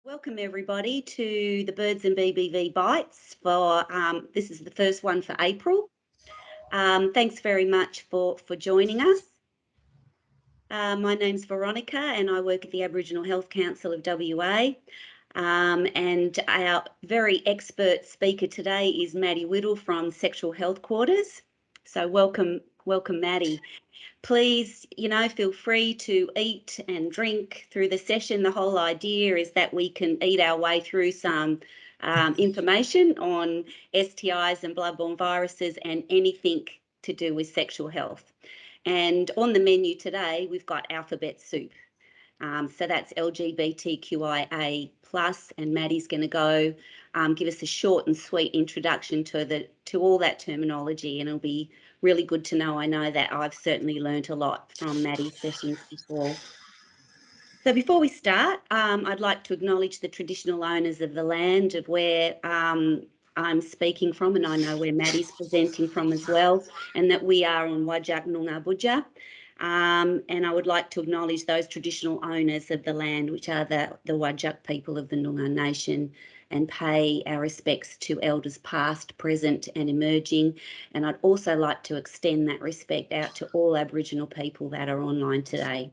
Welcome everybody to the Birds and BBV Bites for this is the first one for April. Thanks very much for joining us. My name's Veronica and I work at the Aboriginal Health Council of WA. And our very expert speaker today is Maddie Whittle from Sexual Health Quarters. So welcome Maddie. Please, feel free to eat and drink through the session. The whole idea is that we can eat our way through some information on STIs and bloodborne viruses and anything to do with sexual health. And on the menu today, we've got alphabet soup. So that's LGBTQIA+, and Maddie's going to go give us a short and sweet introduction to all that terminology, and it'll be really good to know. I know that I've certainly learned a lot from Maddie's sessions before. So before we start, I'd like to acknowledge the traditional owners of the land of where I'm speaking from, and I know where Maddie's presenting from as well, and that we are on Whadjuk Noongar Boodja. And I would like to acknowledge those traditional owners of the land, which are the Whadjuk people of the Noongar Nation, and pay our respects to elders past, present and emerging. And I'd also like to extend that respect out to all Aboriginal people that are online today.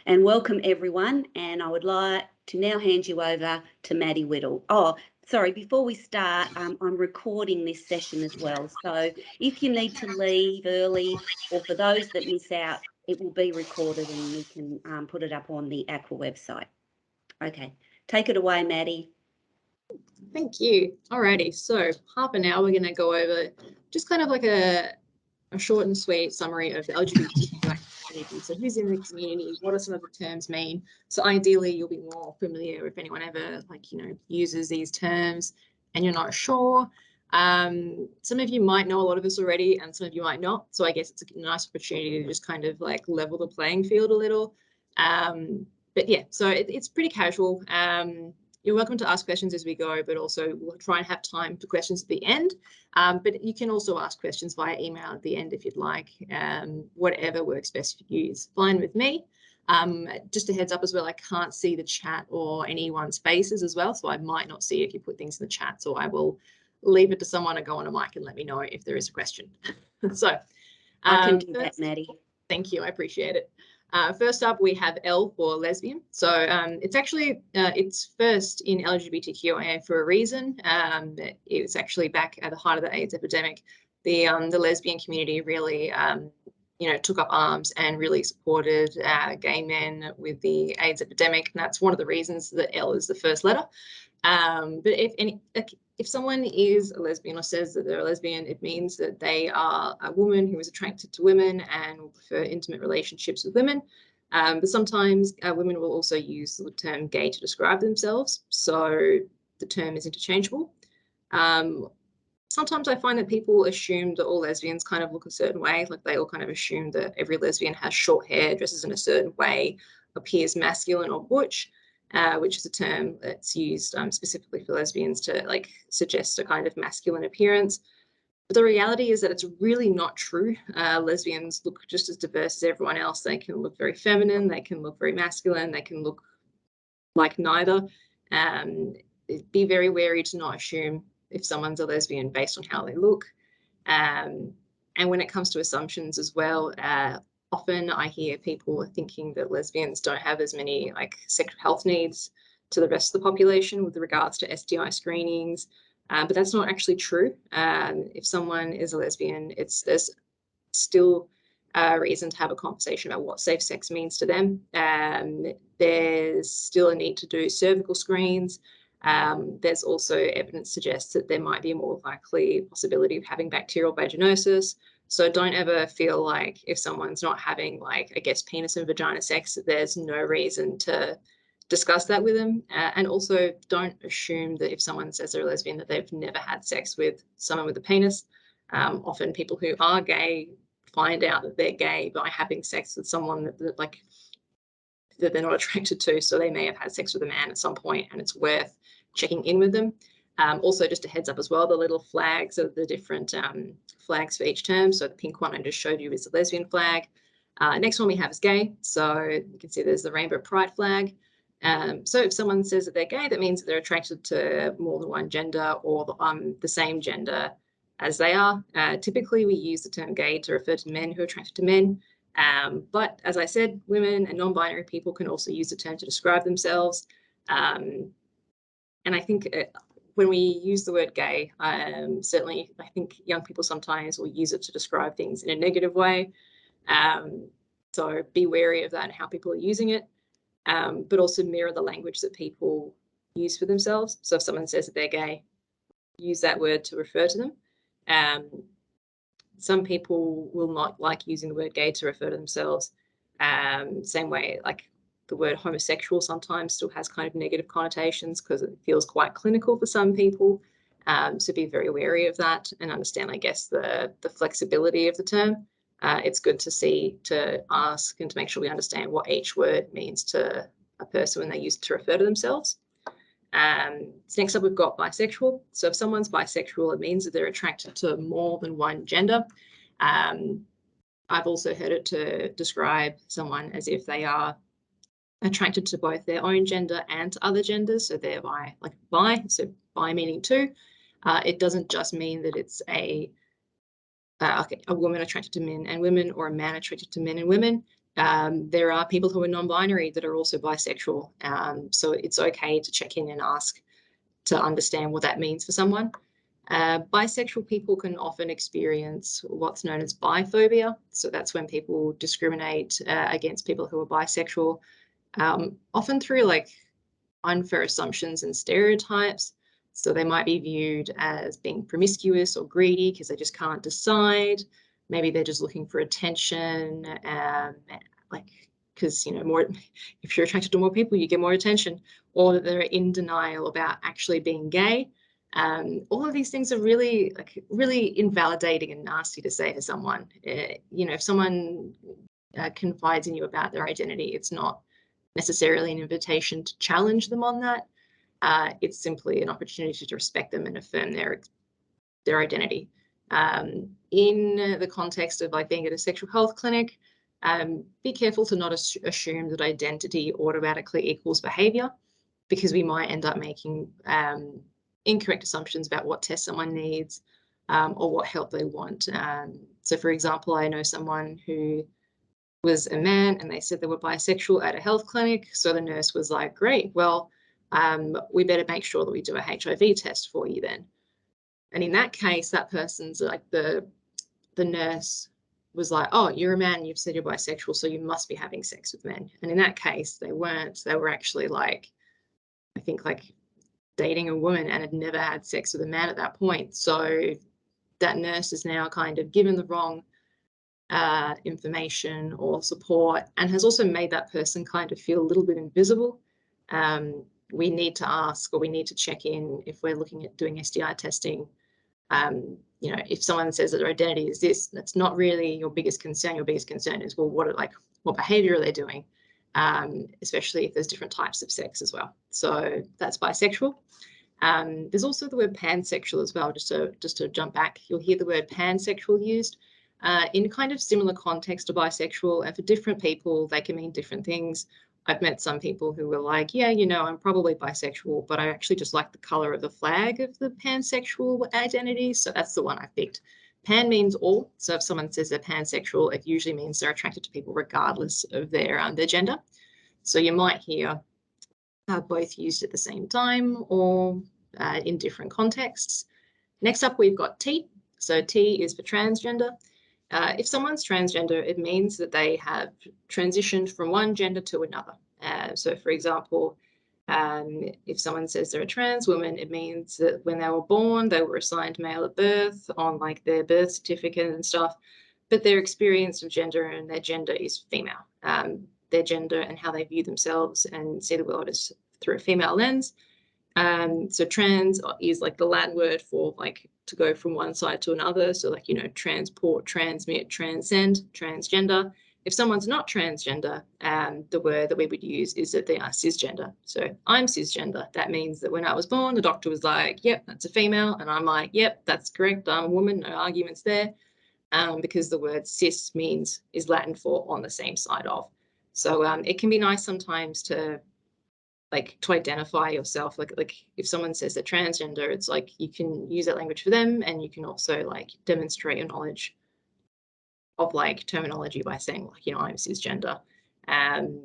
And welcome everyone, and I would like to now hand you over to Maddie Whittle. Oh, sorry, before we start, I'm recording this session as well. So if you need to leave early, or for those that miss out, it will be recorded and we can put it up on the ACWA website. Okay, take it away, Maddie. Thank you. Alrighty, so half an hour we're going to go over just kind of like a short and sweet summary of the LGBTQIA community. So who's in the community, what do some of the terms mean? So ideally you'll be more familiar if anyone ever uses these terms and you're not sure. Some of you might know a lot of this already and some of you might not. So I guess it's a nice opportunity to just kind of like level the playing field a little. But yeah, so it's pretty casual. You're welcome to ask questions as we go, but also we'll try and have time for questions at the end. But you can also ask questions via email at the end if you'd like. Whatever works best for you is fine with me. Just a heads up as well, I can't see the chat or anyone's faces as well, so I might not see if you put things in the chat, so I will leave it to someone to go on a mic and let me know if there is a question. So I can do that, Maddie. Thank you, I appreciate it. First up, we have L for lesbian. So it's actually, it's first in LGBTQIA for a reason. It's actually back at the height of the AIDS epidemic. The lesbian community really, took up arms and really supported gay men with the AIDS epidemic. And that's one of the reasons that L is the first letter. But if someone is a lesbian or says that they're a lesbian, it means that they are a woman who is attracted to women and will prefer intimate relationships with women. But sometimes women will also use the term gay to describe themselves. So the term is interchangeable. Sometimes I find that people assume that all lesbians kind of look a certain way. Like they all kind of assume that every lesbian has short hair, dresses in a certain way, appears masculine or butch. Which is a term that's used specifically for lesbians to suggest a kind of masculine appearance. But the reality is that it's really not true. Lesbians look just as diverse as everyone else. They can look very feminine, they can look very masculine, they can look like neither. Be very wary to not assume if someone's a lesbian based on how they look. And when it comes to assumptions as well, often I hear people thinking that lesbians don't have as many sexual health needs to the rest of the population with regards to STI screenings, but that's not actually true. If someone is a lesbian, there's still a reason to have a conversation about what safe sex means to them. There's still a need to do cervical screens. There's also evidence suggests that there might be a more likely possibility of having bacterial vaginosis. So don't ever feel like if someone's not having penis and vagina sex, there's no reason to discuss that with them. And also don't assume that if someone says they're a lesbian that they've never had sex with someone with a penis. Often people who are gay find out that they're gay by having sex with someone that they're not attracted to. So they may have had sex with a man at some point and it's worth checking in with them. Also, just a heads up as well, the little flags are the different flags for each term. So the pink one I just showed you is the lesbian flag. Next one we have is gay. So you can see there's the rainbow pride flag. So if someone says that they're gay, that means that they're attracted to more than one gender or the same gender as they are. Typically, we use the term gay to refer to men who are attracted to men. But as I said, women and non-binary people can also use the term to describe themselves. And I think when we use the word gay, certainly I think young people sometimes will use it to describe things in a negative way. So be wary of that and how people are using it. But also mirror the language that people use for themselves. So if someone says that they're gay, use that word to refer to them. Some people will not like using the word gay to refer to themselves. Same way, like the word homosexual sometimes still has kind of negative connotations because it feels quite clinical for some people. So be very wary of that and understand, I guess, the flexibility of the term. It's good to ask and to make sure we understand what each word means to a person when they use it to refer to themselves. So next up, we've got bisexual. So if someone's bisexual, it means that they're attracted to more than one gender. I've also heard it to describe someone as if they are attracted to both their own gender and to other genders. So they're bi, so bi meaning two. It doesn't just mean that it's a woman attracted to men and women or a man attracted to men and women. There are people who are non-binary that are also bisexual. So it's okay to check in and ask to understand what that means for someone. Bisexual people can often experience what's known as biphobia. So that's when people discriminate against people who are bisexual, often through like unfair assumptions and stereotypes. So they might be viewed as being promiscuous or greedy because they just can't decide. Maybe they're just looking for attention, because more, if you're attracted to more people, you get more attention, or that they're in denial about actually being gay. All of these things are really invalidating and nasty to say to someone. If someone confides in you about their identity, it's not necessarily an invitation to challenge them on that. It's simply an opportunity to respect them and affirm their identity. In the context of like being at a sexual health clinic, be careful to not assume that identity automatically equals behavior, because we might end up making incorrect assumptions about what test someone needs or what help they want. So for example, I know someone who was a man and they said they were bisexual at a health clinic. So the nurse was like, great, well, we better make sure that we do a HIV test for you then. And in that case, that person's like, the nurse was like, oh, you're a man, you've said you're bisexual, so you must be having sex with men. And in that case, they weren't. They were actually like, I think like dating a woman and had never had sex with a man at that point. So that nurse is now kind of given the wrong information or support, and has also made that person kind of feel a little bit invisible. We need to ask, or we need to check in if we're looking at doing STI testing. If someone says that their identity is this, that's not really your biggest concern. Your biggest concern is, well, what behavior are they doing? Especially if there's different types of sex as well. So that's bisexual. There's also the word pansexual as well. Just to jump back, you'll hear the word pansexual used in kind of similar context to bisexual, and for different people, they can mean different things. I've met some people who were like, yeah, I'm probably bisexual, but I actually just like the color of the flag of the pansexual identity. So that's the one I picked. Pan means all. So if someone says they're pansexual, it usually means they're attracted to people regardless of their gender. So you might hear both used at the same time or in different contexts. Next up, we've got T. So T is for transgender. If someone's transgender, it means that they have transitioned from one gender to another. So for example, if someone says they're a trans woman, it means that when they were born, they were assigned male at birth on like their birth certificate and stuff, but their experience of gender and their gender is female. Their gender and how they view themselves and see the world is through a female lens. So trans is like the Latin word for like to go from one side to another. So like, transport, transmit, transcend, transgender. If someone's not transgender, the word that we would use is that they are cisgender. So I'm cisgender. That means that when I was born, the doctor was like, yep, that's a female. And I'm like, yep, that's correct. I'm a woman. No arguments there. Because the word cis is Latin for on the same side of. So it can be nice sometimes to like to identify yourself. Like if someone says they're transgender, it's like you can use that language for them, and you can also like demonstrate your knowledge of like terminology by saying like, you know, I'm cisgender.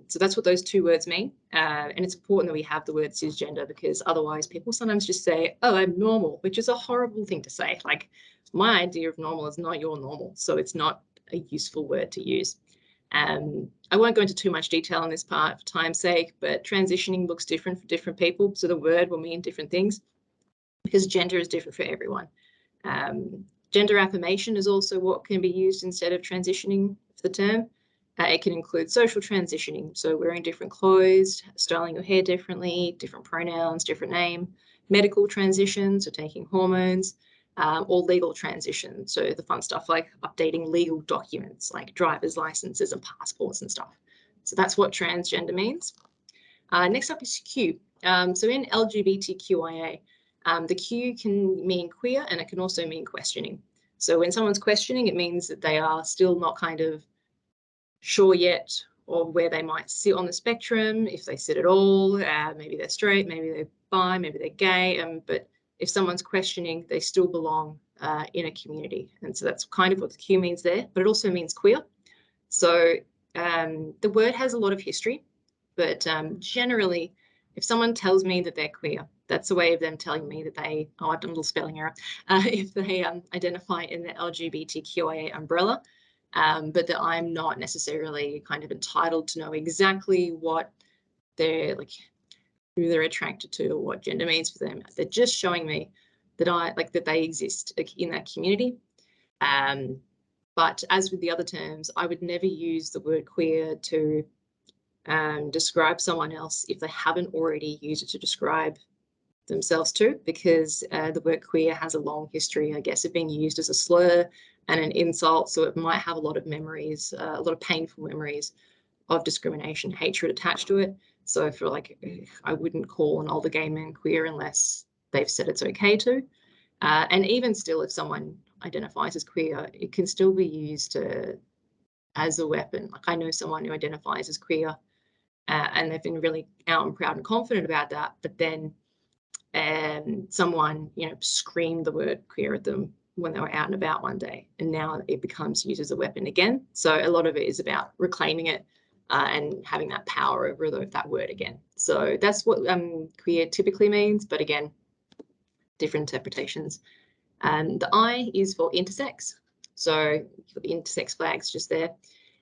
So that's what those two words mean. And it's important that we have the word cisgender, because otherwise people sometimes just say, oh, I'm normal, which is a horrible thing to say. Like, my idea of normal is not your normal, so it's not a useful word to use. I won't go into too much detail on this part for time's sake, but transitioning looks different for different people. So the word will mean different things because gender is different for everyone. Gender affirmation is also what can be used instead of transitioning for the term. It can include social transitioning, so wearing different clothes, styling your hair differently, different pronouns, different name, medical transitions, so taking hormones, or legal transition, so the fun stuff like updating legal documents like driver's licenses and passports and stuff. So that's what transgender means. Next up is Q. So in LGBTQIA, the Q can mean queer, and it can also mean questioning. So when someone's questioning, it means that they are still not kind of sure yet of where they might sit on the spectrum, if they sit at all. Maybe they're straight, maybe they're bi, maybe they're gay. But if someone's questioning, they still belong in a community. And so that's kind of what the Q means there, but it also means queer. So the word has a lot of history, but generally, if someone tells me that they're queer, that's a way of them telling me that they, oh, I've done a little spelling error, if they identify in the LGBTQIA umbrella, but that I'm not necessarily kind of entitled to know exactly what they're like, who they're attracted to, or what gender means for them. They're just showing me that that they exist in that community. But as with the other terms, I would never use the word queer to describe someone else if they haven't already used it to describe themselves too, because the word queer has a long history, I guess, of being used as a slur and an insult. So it might have a lot of memories, a lot of painful memories of discrimination, hatred attached to it. So for like, I wouldn't call an older gay man queer unless they've said it's okay to. And even still, if someone identifies as queer, it can still be used as a weapon. Like, I know someone who identifies as queer, and they've been really out and proud and confident about that, but then someone, you know, screamed the word queer at them when they were out and about one day, and now it becomes used as a weapon again. So a lot of it is about reclaiming it and having that power over that word again. So that's what queer typically means, but again, different interpretations. The I is for intersex. So you've got the intersex flags just there.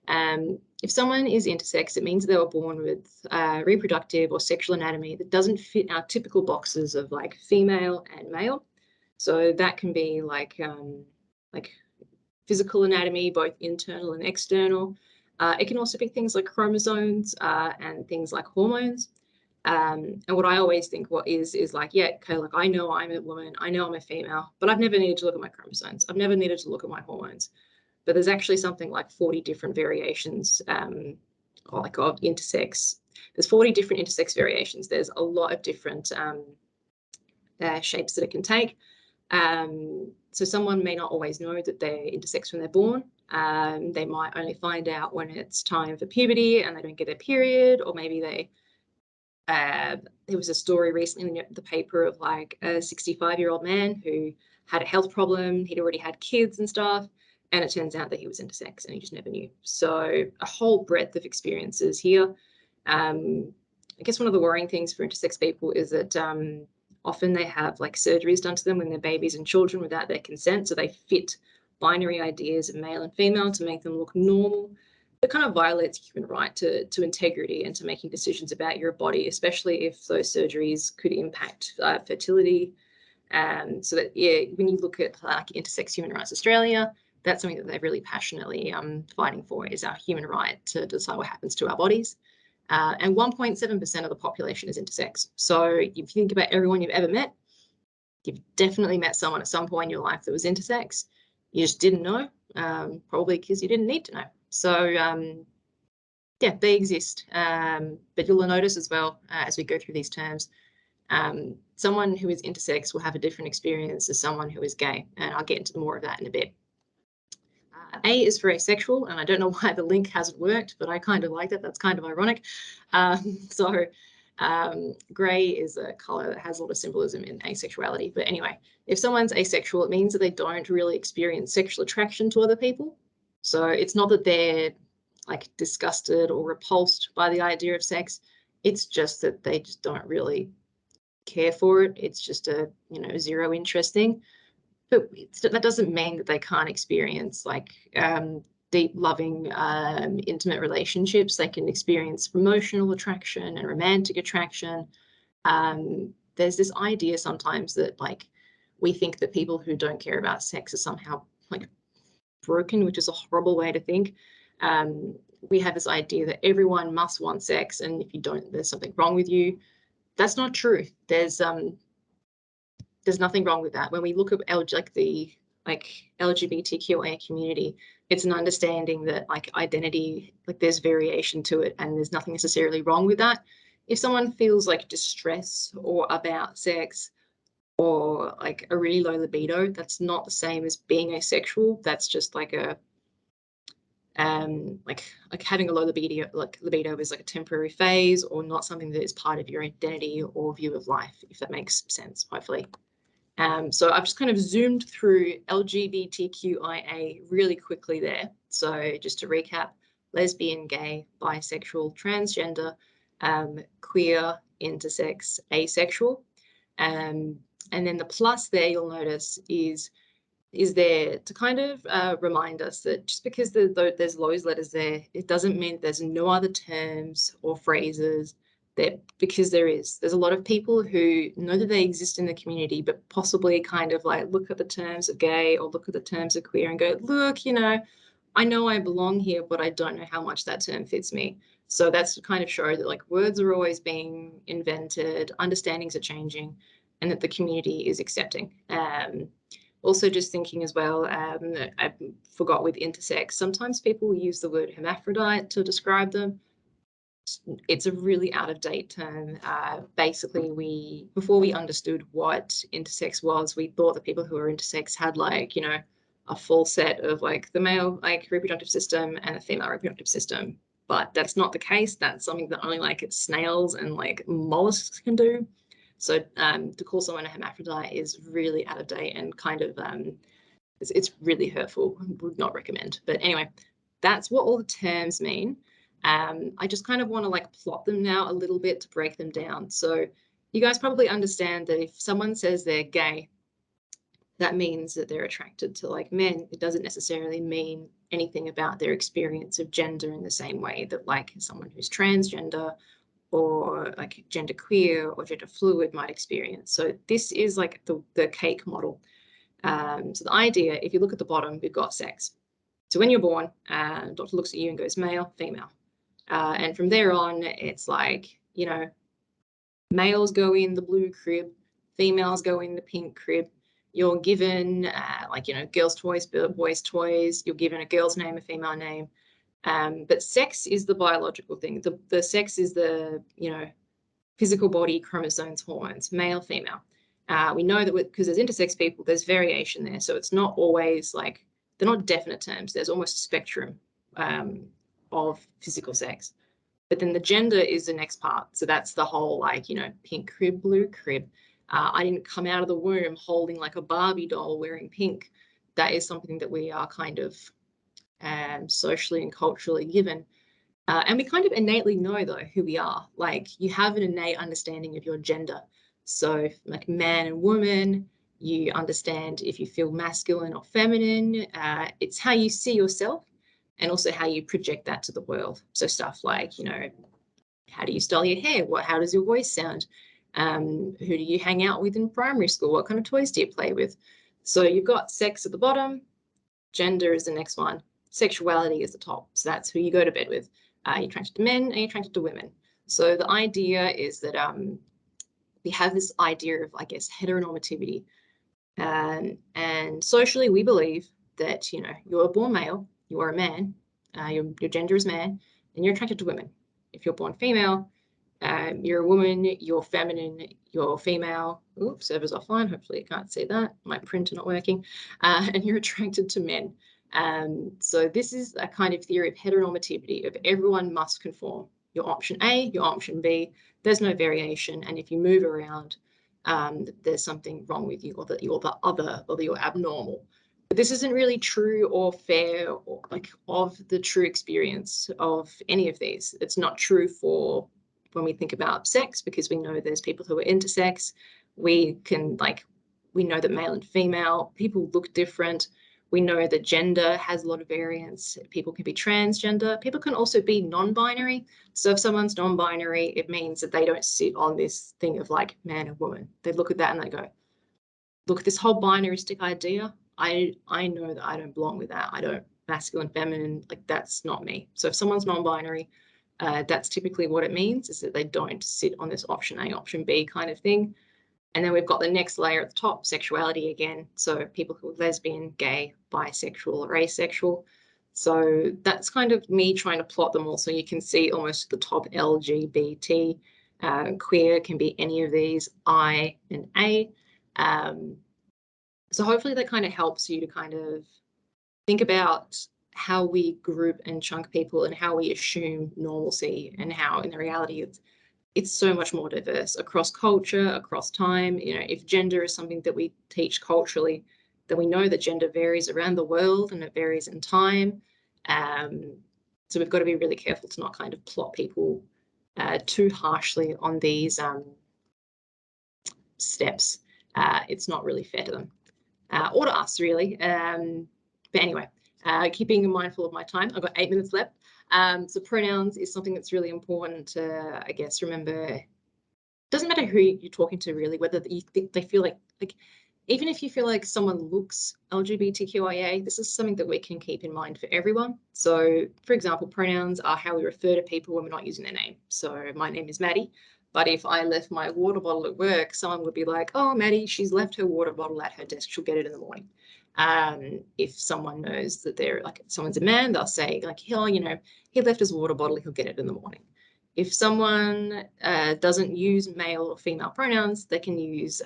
If someone is intersex, it means they were born with reproductive or sexual anatomy that doesn't fit our typical boxes of like female and male. So that can be like physical anatomy, both internal and external. It can also be things like chromosomes and things like hormones. And what I always think what is like, yeah, okay, like I know I'm a woman, I know I'm a female, but I've never needed to look at my chromosomes. I've never needed to look at my hormones. But there's actually something like 40 different variations like of intersex. There's 40 different intersex variations. There's a lot of different shapes that it can take. So someone may not always know that they're intersex when they're born. They might only find out when it's time for puberty and they don't get their period, or maybe they there was a story recently in the paper of like a 65-year-old man who had a health problem. He'd already had kids and stuff, and it turns out that he was intersex and he just never knew. So a whole breadth of experiences here. I guess one of the worrying things for intersex people is that often they have like surgeries done to them when they're babies and children without their consent. So they fit binary ideas of male and female to make them look normal. It kind of violates human right to integrity and to making decisions about your body, especially if those surgeries could impact fertility. So that, yeah, when you look at like Intersex Human Rights Australia, that's something that they're really passionately fighting for, is our human right to decide what happens to our bodies. And 1.7% of the population is intersex. So if you think about everyone you've ever met, you've definitely met someone at some point in your life that was intersex. You just didn't know, probably because you didn't need to know. So yeah, they exist. But you'll notice as well, as we go through these terms, someone who is intersex will have a different experience as someone who is gay. And I'll get into more of that in a bit. A is for asexual, and I don't know why the link hasn't worked, but I kind of like that. That's kind of ironic. So Grey is a color that has a lot of symbolism in asexuality. But anyway, if someone's asexual, it means that they don't really experience sexual attraction to other people. So it's not that they're like disgusted or repulsed by the idea of sex. It's just that they just don't really care for it. It's just a, you know, zero interest thing. But that doesn't mean that they can't experience like deep, loving, intimate relationships. They can experience emotional attraction and romantic attraction. There's this idea sometimes that like we think that people who don't care about sex are somehow like broken, which is a horrible way to think. We have this idea that everyone must want sex, and if you don't, there's something wrong with you. That's not true. There's nothing wrong with that. When we look at the LGBTQIA community, it's an understanding that like identity, like there's variation to it, and there's nothing necessarily wrong with that. If someone feels like distress or about sex or like a really low libido, that's not the same as being asexual. That's just like a like having a low libido, like libido is like a temporary phase or not something that is part of your identity or view of life, if that makes sense, hopefully. So I've just kind of zoomed through LGBTQIA really quickly there. So just to recap, lesbian, gay, bisexual, transgender, queer, intersex, asexual. And then the plus there, you'll notice, is there to kind of remind us that just because there's those letters there, it doesn't mean there's no other terms or phrases that, because there's a lot of people who know that they exist in the community, but possibly kind of like look at the terms of gay or look at the terms of queer and go, look, you know I belong here, but I don't know how much that term fits me. So that's to kind of show that like words are always being invented, understandings are changing, and that the community is accepting. Also just thinking as well, I forgot with intersex, sometimes people use the word hermaphrodite to describe them. It's a really out of date term. Basically, before we understood what intersex was, we thought that people who were intersex had like, you know, a full set of like the male like reproductive system and a female reproductive system. But that's not the case. That's something that only like snails and like mollusks can do. So to call someone a hermaphrodite is really out of date and kind of it's really hurtful. Would not recommend. But anyway, that's what all the terms mean. I just kind of want to like plot them now a little bit to break them down. So you guys probably understand that if someone says they're gay, that means that they're attracted to like men. It doesn't necessarily mean anything about their experience of gender in the same way that like someone who's transgender or like gender queer or gender fluid might experience. So this is like the cake model. So the idea, if you look at the bottom, we've got sex. So when you're born, doctor looks at you and goes male, female. And from there on, it's like, you know, males go in the blue crib, females go in the pink crib. You're given like, you know, girls' toys, boys' toys. You're given a girl's name, a female name. But sex is the biological thing. The sex is the, you know, physical body, chromosomes, hormones, male, female. We know that because there's intersex people, there's variation there. So it's not always like, they're not definite terms. There's almost a spectrum of physical sex. But then the gender is the next part. So that's the whole like, you know, pink crib, blue crib. I didn't come out of the womb holding like a Barbie doll wearing pink. That is something that we are kind of socially and culturally given. And we kind of innately know, though, who we are. Like, you have an innate understanding of your gender. So, like man and woman, you understand if you feel masculine or feminine. It's how you see yourself and also how you project that to the world. So stuff like, you know, how do you style your hair? How does your voice sound? Who do you hang out with in primary school? What kind of toys do you play with? So you've got sex at the bottom, gender is the next one, sexuality is the top. So that's who you go to bed with. You're attracted to men and you're attracted to women. So the idea is that we have this idea of, I guess, heteronormativity. And socially, we believe that, you know, you're born male, you are a man, your gender is man, and you're attracted to women. If you're born female, you're a woman, you're feminine, you're female. Oops, server's offline. Hopefully you can't see that. My printer not working. And you're attracted to men. So this is a kind of theory of heteronormativity, of everyone must conform. You're option A, you're option B. There's no variation. And if you move around, there's something wrong with you, or that you're the other, or that you're abnormal. But this isn't really true or fair, or like of the true experience of any of these. It's not true for when we think about sex, because we know there's people who are intersex. We know that male and female people look different. We know that gender has a lot of variance. People can be transgender. People can also be non-binary. So if someone's non-binary, it means that they don't sit on this thing of like man and woman. They look at that and they go, look, this whole binaristic idea, I know that I don't belong with that. I don't, masculine, feminine, like that's not me. So if someone's non-binary, that's typically what it means, is that they don't sit on this option A, option B kind of thing. And then we've got the next layer at the top, sexuality again. So people who are lesbian, gay, bisexual, or asexual. So that's kind of me trying to plot them all. So you can see almost at the top, LGBT, queer can be any of these, I and A. So hopefully that kind of helps you to kind of think about how we group and chunk people and how we assume normalcy, and how in the reality it's so much more diverse across culture, across time. You know, if gender is something that we teach culturally, then we know that gender varies around the world and it varies in time. So we've got to be really careful to not kind of plot people too harshly on these steps. It's not really fair to them or to us, really. But anyway, keeping mindful of my time, I've got 8 minutes left. So pronouns is something that's really important to, I guess, remember. It doesn't matter who you're talking to, really, whether you think they feel like even if you feel like someone looks LGBTQIA, this is something that we can keep in mind for everyone. So, for example, pronouns are how we refer to people when we're not using their name. So my name is Maddie, but if I left my water bottle at work, someone would be like, oh, Maddie, she's left her water bottle at her desk. She'll get it in the morning. If someone knows that they're like, someone's a man, they'll say like, oh, you know, he left his water bottle, he'll get it in the morning. If someone doesn't use male or female pronouns, they can use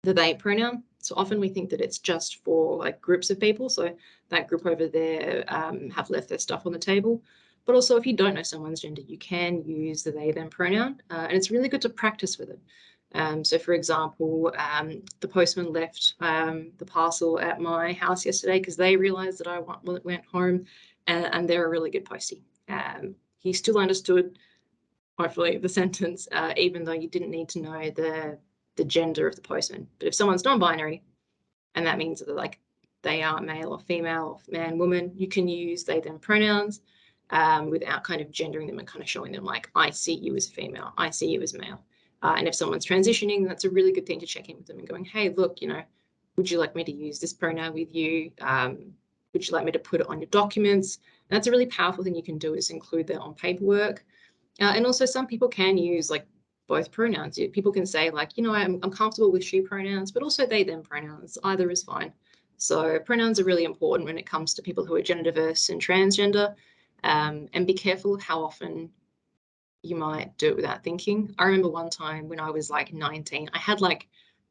the they pronoun. So often we think that it's just for like groups of people. So that group over there have left their stuff on the table. But also if you don't know someone's gender, you can use the they them pronoun. And it's really good to practice with it. So for example, the postman left the parcel at my house yesterday because they realized that I went home, and they're a really good postie. He still understood, hopefully, the sentence, even though you didn't need to know the gender of the postman. But if someone's non-binary, and that means that like they are male or female, or man, woman, you can use they them pronouns without kind of gendering them and kind of showing them like, I see you as female, I see you as male. And if someone's transitioning, that's a really good thing to check in with them and going, hey, look, you know, would you like me to use this pronoun with you? Would you like me to put it on your documents? And that's a really powerful thing you can do, is include that on paperwork. And also some people can use like both pronouns. People can say like, you know, I'm comfortable with she pronouns, but also they them pronouns. Either is fine. So pronouns are really important when it comes to people who are gender diverse and transgender. And be careful how often you might do it without thinking. I remember one time when I was like 19, I had like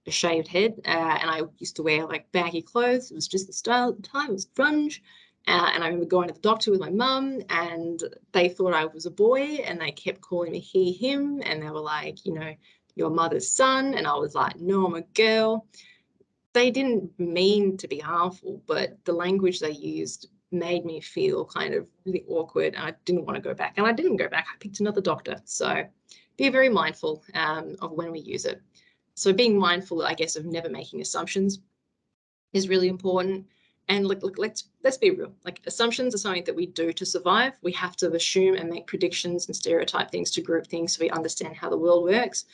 a shaved head, and I used to wear like baggy clothes. It was just the style at the time. It was grunge. And I remember going to the doctor with my mum, and they thought I was a boy, and they kept calling me he, him. And they were like, you know, your mother's son. And I was like, no, I'm a girl. They didn't mean to be harmful, but the language they used made me feel kind of really awkward. And I didn't want to go back. And I didn't go back. I picked another doctor. So be very mindful of when we use it. So being mindful, I guess, of never making assumptions is really important. And look, let's be real. Like, assumptions are something that we do to survive. We have to assume and make predictions and stereotype things to group things so we understand how the world works.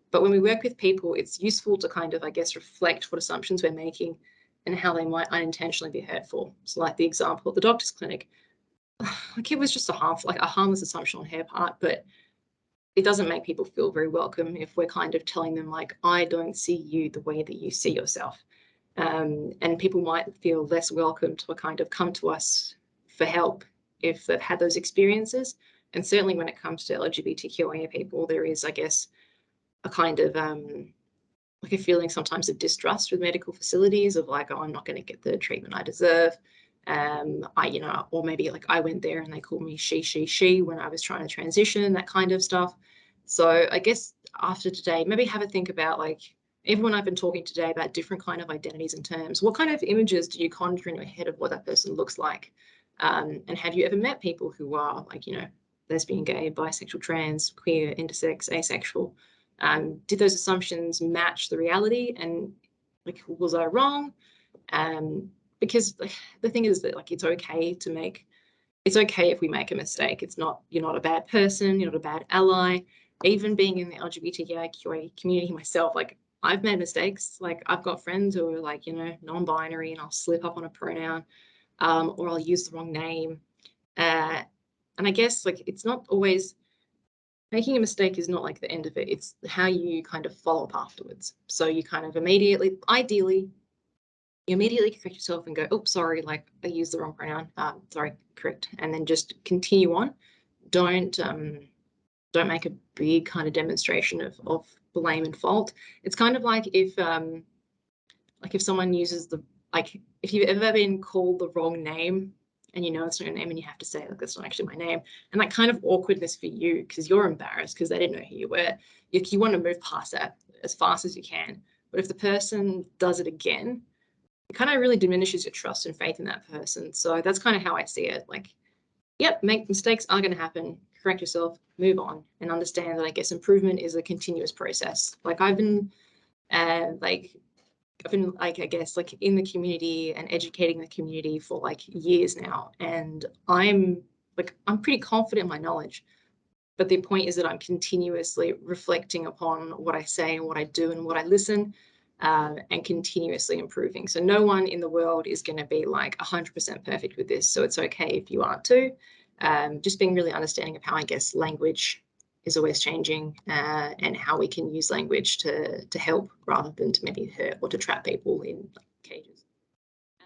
But when we work with people, it's useful to kind of, I guess, reflect what assumptions we're making and how they might unintentionally be hurtful. So like the example at the doctor's clinic, like it was just a harmless assumption on her part, but it doesn't make people feel very welcome if we're kind of telling them like, I don't see you the way that you see yourself. And people might feel less welcome to kind of come to us for help if they've had those experiences. And certainly when it comes to LGBTQIA people, there is, I guess, a kind of like a feeling sometimes of distrust with medical facilities of like, oh, I'm not going to get the treatment I deserve. or maybe like I went there and they called me she when I was trying to transition, that kind of stuff. So I guess after today, maybe have a think about, like, everyone I've been talking today about different kind of identities and terms. What kind of images do you conjure in your head of what that person looks like? And have you ever met people who are like, lesbian, gay, bisexual, trans, queer, intersex, asexual? Did those assumptions match the reality? And like, was I wrong? Because the thing is that, like, it's okay if we make a mistake. You're not a bad person, you're not a bad ally. Even being in the LGBTQIA community myself, like, I've made mistakes. Like, I've got friends who are like, non-binary, and I'll slip up on a pronoun, or I'll use the wrong name. And I guess, like, it's not always, making a mistake is not like the end of it. It's how you kind of follow up afterwards. So you kind of ideally, you immediately correct yourself and go, oh, sorry, like, I used the wrong pronoun. Sorry, correct. And then just continue on. Don't make a big kind of demonstration of blame and fault. It's kind of like if someone uses if you've ever been called the wrong name and it's not your name and you have to say, like, that's not actually my name, and that kind of awkwardness for you because you're embarrassed because they didn't know who you were. You want to move past that as fast as you can. But if the person does it again, it kind of really diminishes your trust and faith in that person. So that's kind of how I see it. Like, yep, mistakes are going to happen. Correct yourself, move on, and understand that I guess improvement is a continuous process. Like, I've been I guess, like, in the community and educating the community for like years now, and I'm pretty confident in my knowledge. But the point is that I'm continuously reflecting upon what I say and what I do and what I listen, and continuously improving. So no one in the world is going to be like 100% perfect with this. So it's okay if you aren't too. Just being really understanding of how, I guess, language is always changing, and how we can use language to help rather than to maybe hurt or to trap people in cages.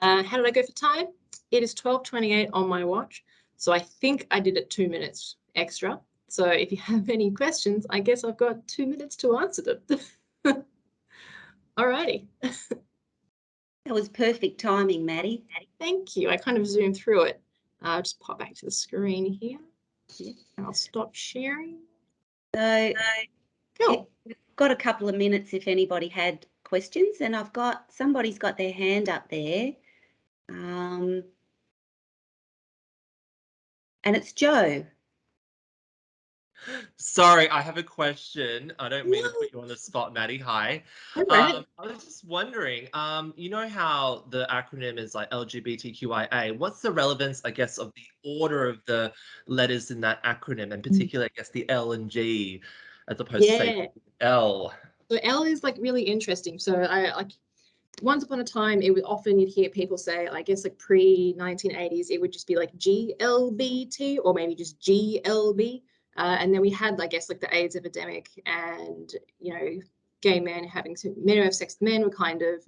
How did I go for time? It is 12:28 on my watch. So I think I did it 2 minutes extra. So if you have any questions, I guess I've got 2 minutes to answer them. Alrighty. That was perfect timing, Maddie. Thank you. I kind of zoomed through it. I'll just pop back to the screen here. And I'll stop sharing. So Cool. we've got a couple of minutes if anybody had questions, and somebody's got their hand up there. And it's Joe. Sorry, I have a question. I don't mean to put you on the spot, Maddie. Hi. Right. I was just wondering, you know how the acronym is like LGBTQIA? What's the relevance, I guess, of the order of the letters in that acronym, and particularly, I guess, the L and G, as opposed to, say, L? So L is like really interesting. So I like, once upon a time, it would often, you'd hear people say, I guess, like pre-1980s, it would just be like GLBT or maybe just GLB. And then we had, I guess, like the AIDS epidemic, and, gay men men who have sex with men were kind of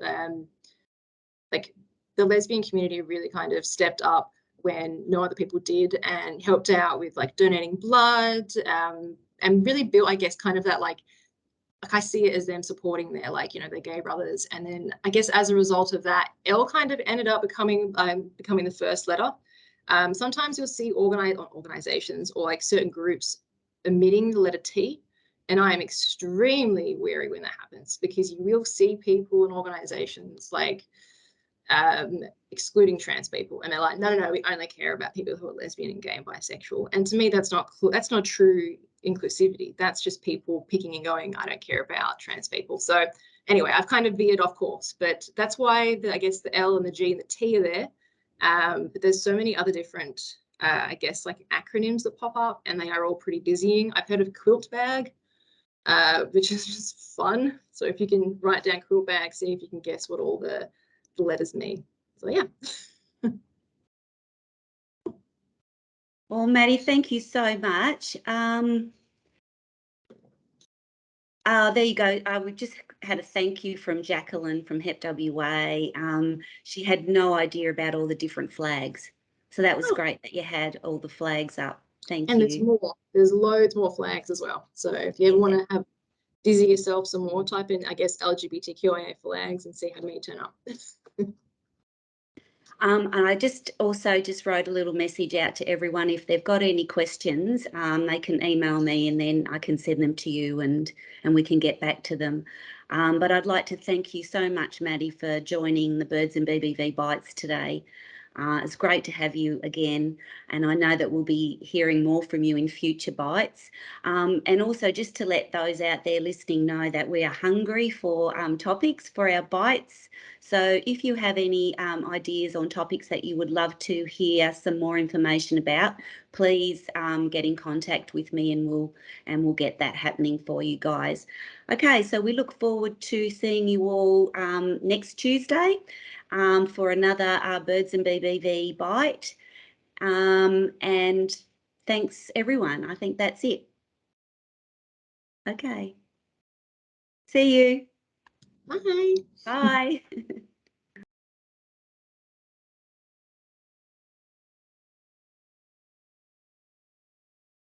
like, the lesbian community really kind of stepped up when no other people did and helped out with like donating blood, and really built, I guess, kind of that like I see it as them supporting their their gay brothers. And then I guess as a result of that, L kind of ended up becoming the first letter. Sometimes you'll see organizations or like certain groups omitting the letter T, and I am extremely wary when that happens, because you will see people in organizations like excluding trans people, and they're like, no, we only care about people who are lesbian and gay and bisexual. And to me, that's not true inclusivity. That's just people picking and going, I don't care about trans people. So anyway, I've kind of veered off course, but that's why I guess the L and the G and the T are there. But there's so many other different I guess like acronyms that pop up, and they are all pretty dizzying. I've heard of quilt bag, which is just fun. So if you can write down quilt bag, see if you can guess what all the letters mean. So yeah. Well, Maddie, thank you so much. There you go. We just had a thank you from Jacqueline from HepWA. She had no idea about all the different flags. So that was great that you had all the flags up. Thank and you. there's more. There's loads more flags as well. So if you ever want to have dizzy yourself some more, type in, I guess, LGBTQIA flags and see how many turn up. And I just wrote a little message out to everyone. If they've got any questions, they can email me and then I can send them to you and we can get back to them. But I'd like to thank you so much, Maddie, for joining the Birds and BBV Bites today. It's great to have you again, and I know that we'll be hearing more from you in future bites. And also just to let those out there listening know that we are hungry for topics for our bites. So if you have any ideas on topics that you would love to hear some more information about, please get in contact with me and we'll get that happening for you guys. Okay, so we look forward to seeing you all next Tuesday for another Birds and BBV bite. And thanks everyone. I think that's it. Okay. See you. Bye. Bye.